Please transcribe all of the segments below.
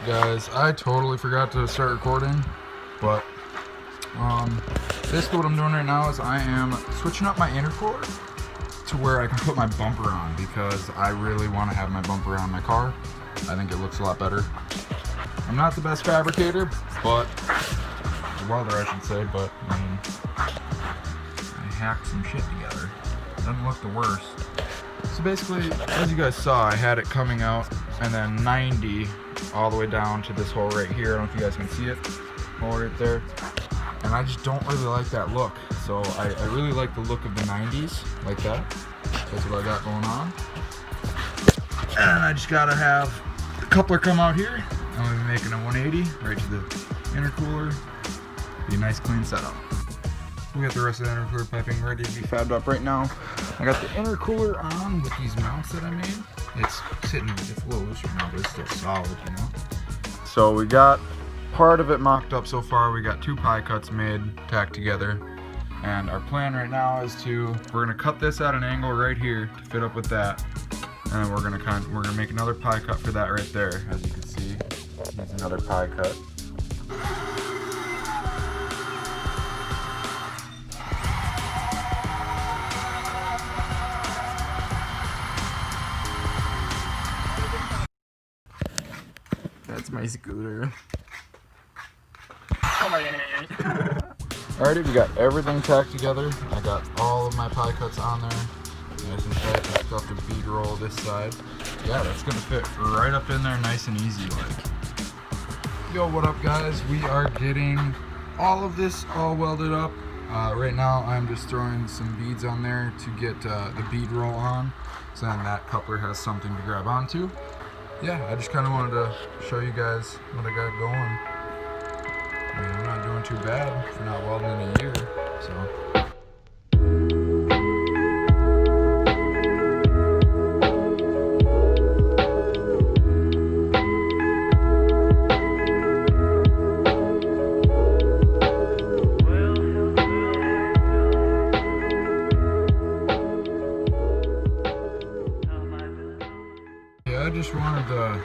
guys? I totally forgot to start recording, but basically what I'm doing right now is I am switching up my intercooler to where I can put my bumper on, because I really want to have my bumper on my car. I think it looks a lot better. I'm not the best fabricator, but welder I should say, but I mean, I hacked some shit together. Doesn't look the worst. So basically, as you guys saw, I had it coming out and then 90 all the way down to this hole right here. I don't know if you guys can see it, hole right there. And I just don't really like that look. So I really like the look of the 90s, like that. That's what I got going on. And I just gotta have the coupler come out here. I'm gonna be making a 180 right to the intercooler. Be a nice clean setup. We got the rest of the intercooler piping ready to be fabbed up right now. I got the intercooler on with these mounts that I made. It's sitting, it's a little loose right now, but it's still solid, you know. So we got part of it mocked up so far. We got 2 pie cuts made, tacked together. And our plan right now is we're gonna cut this at an angle right here to fit up with that. And then we're gonna make another pie cut for that right there. As you can see, here's another pie cut. That's my scooter. Alrighty, we got everything tacked together. I got all of my pie cuts on there. Nice and tight. I still have to bead roll this side. Yeah, that's gonna fit right up in there nice and easy like. Yo, what up guys? We are getting all of this all welded up. Right now I'm just throwing some beads on there to get the bead roll on. So then that coupler has something to grab onto. Yeah, I just kind of wanted to show you guys what I got going. I mean, I'm not doing too bad for not welding in a year, so. I just wanted to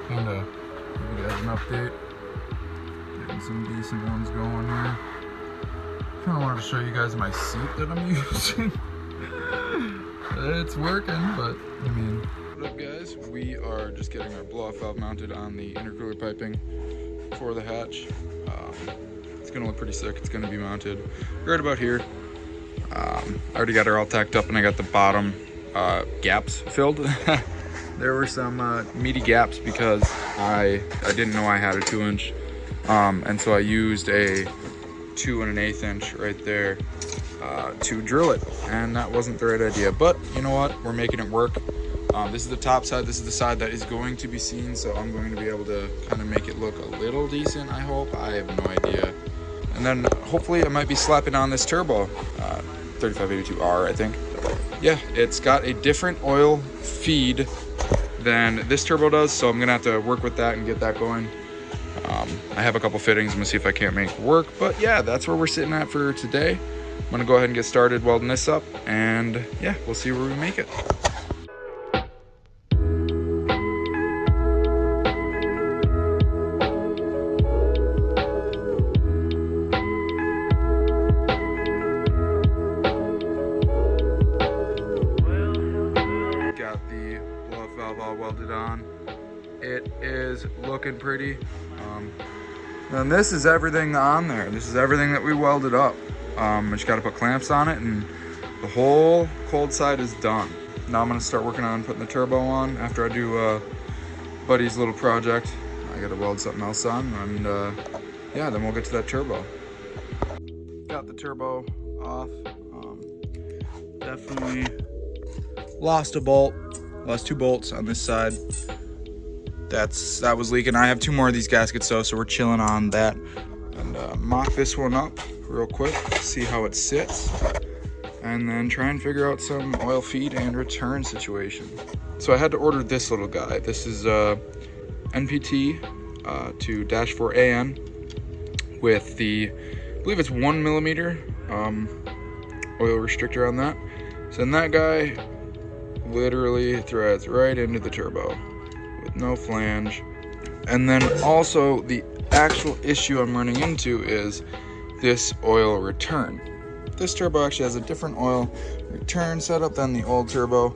kind of give you guys an update, getting some decent ones going here. Kind of wanted to show you guys my seat that I'm using. It's working, but I mean. What up guys, we are just getting our blow-off valve mounted on the intercooler piping for the hatch. It's gonna look pretty sick. It's gonna be mounted right about here. I already got her all tacked up and I got the bottom gaps filled. There were some meaty gaps because I didn't know I had a 2-inch, and so I used a 2 1/8 inch right there to drill it, and that wasn't the right idea. But you know what? We're making it work. This is the top side. This is the side that is going to be seen, so I'm going to be able to kind of make it look a little decent. I hope. I have no idea. And then hopefully I might be slapping on this turbo, 3582R, I think. Yeah, it's got a different oil feed than this turbo does, so I'm gonna have to work with that and get that going. I have a couple fittings. I'm gonna see if I can't make it work, but yeah, that's where we're sitting at for today. I'm gonna go ahead and get started welding this up, and yeah, we'll see where we make it. All welded on. It is looking pretty. And this is everything on there. This is everything that we welded up. I just got to put clamps on it, and the whole cold side is done. Now I'm going to start working on putting the turbo on after I do Buddy's little project. I got to weld something else on, and yeah, then we'll get to that turbo. Got the turbo off. Definitely lost a bolt. Lost 2 bolts on this side. That was leaking. I have 2 more of these gaskets though, so we're chilling on that. And mock this one up real quick, see how it sits, and then try and figure out some oil feed and return situation. So I had to order this little guy. This is NPT to -4AN with the, I believe it's 1 millimeter oil restrictor on that. So then that guy literally threads right into the turbo with no flange. And then also the actual issue I'm running into is this oil return. This turbo actually has a different oil return setup than the old turbo,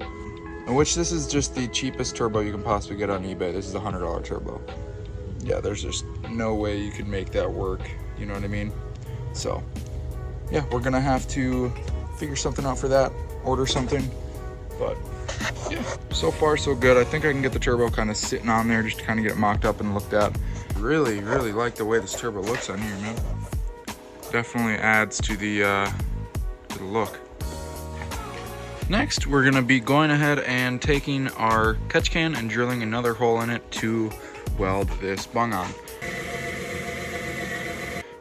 in which this is just the cheapest turbo you can possibly get on eBay. This is a $100 turbo. Yeah, there's just no way you could make that work, you know what I mean? So yeah, we're gonna have to figure something out for that, order something. But yeah, so far so good. I think I can get the turbo kind of sitting on there just to kind of get it mocked up and looked at. Really like the way this turbo looks on here, man. Definitely adds to the look. Next, we're gonna be going ahead and taking our catch can and drilling another hole in it to weld this bung on.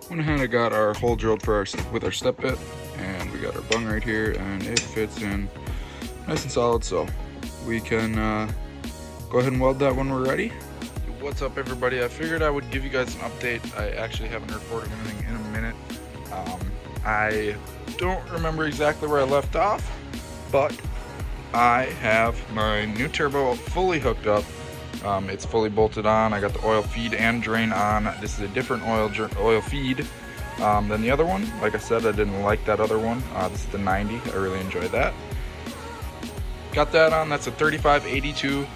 Went ahead and got our hole drilled for with our step bit, and we got our bung right here, and it fits in nice and solid, so we can go ahead and weld that when we're ready. What's up, everybody? I figured I would give you guys an update. I actually haven't recorded anything in a minute. I don't remember exactly where I left off, but I have my new turbo fully hooked up. It's fully bolted on. I got the oil feed and drain on. This is a different oil feed than the other one. Like I said, I didn't like that other one. This is the 90. I really enjoyed that. Got that on. That's a 3582,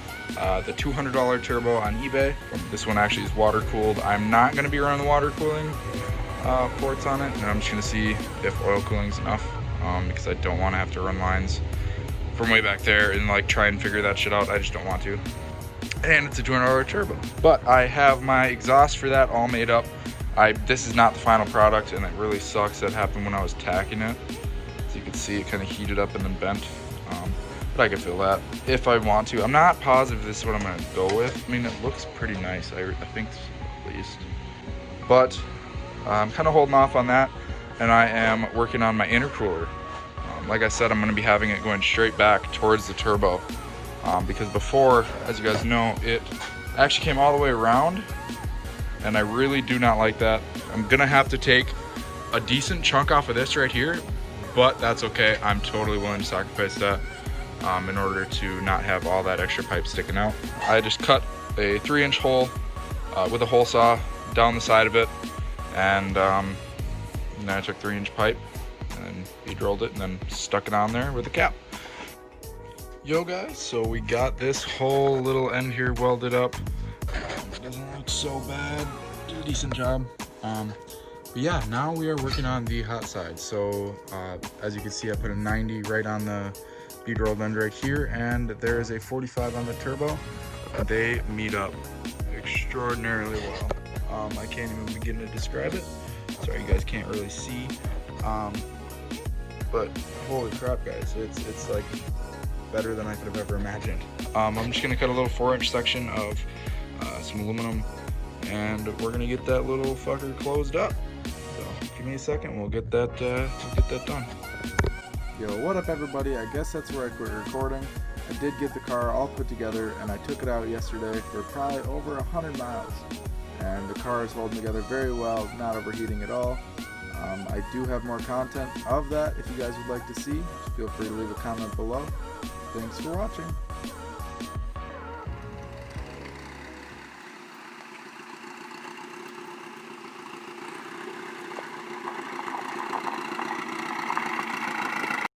the $200 turbo on eBay. This one actually is water cooled. I'm not going to be running the water cooling ports on it, and I'm just going to see if oil cooling is enough, because I don't want to have to run lines from way back there and like try and figure that shit out. I just don't want to. And it's a $200 turbo. But I have my exhaust for that all made up. This is not the final product, and it really sucks. That happened when I was tacking it. As you can see, it kind of heated up and then bent. But I can feel that if I want to. I'm not positive this is what I'm going to go with. I mean, it looks pretty nice, I think, at least. But I'm kind of holding off on that, and I am working on my intercooler. Like I said, I'm going to be having it going straight back towards the turbo, because before, as you guys know, it actually came all the way around, and I really do not like that. I'm going to have to take a decent chunk off of this right here, but that's okay. I'm totally willing to sacrifice that in order to not have all that extra pipe sticking out. I just cut a 3-inch hole with a hole saw down the side of it, and then I took 3-inch pipe and drilled it and then stuck it on there with a cap. Yo guys, so we got this whole little end here welded up. It doesn't look so bad. Did a decent job. But yeah, now we are working on the hot side. So as you can see, I put a 90 right on the bead rolled end right here, and there is a 45 on the turbo. They meet up extraordinarily well. I can't even begin to describe it. Sorry, you guys can't really see. But holy crap, guys, it's like better than I could have ever imagined. I'm just gonna cut a little 4-inch section of some aluminum, and we're gonna get that little fucker closed up. So give me a second, we'll get that done. Yo, what up, everybody? I guess that's where I quit recording. I did get the car all put together, and I took it out yesterday for probably over 100 miles. And the car is holding together very well, not overheating at all. I do have more content of that if you guys would like to see. Feel free to leave a comment below. Thanks for watching.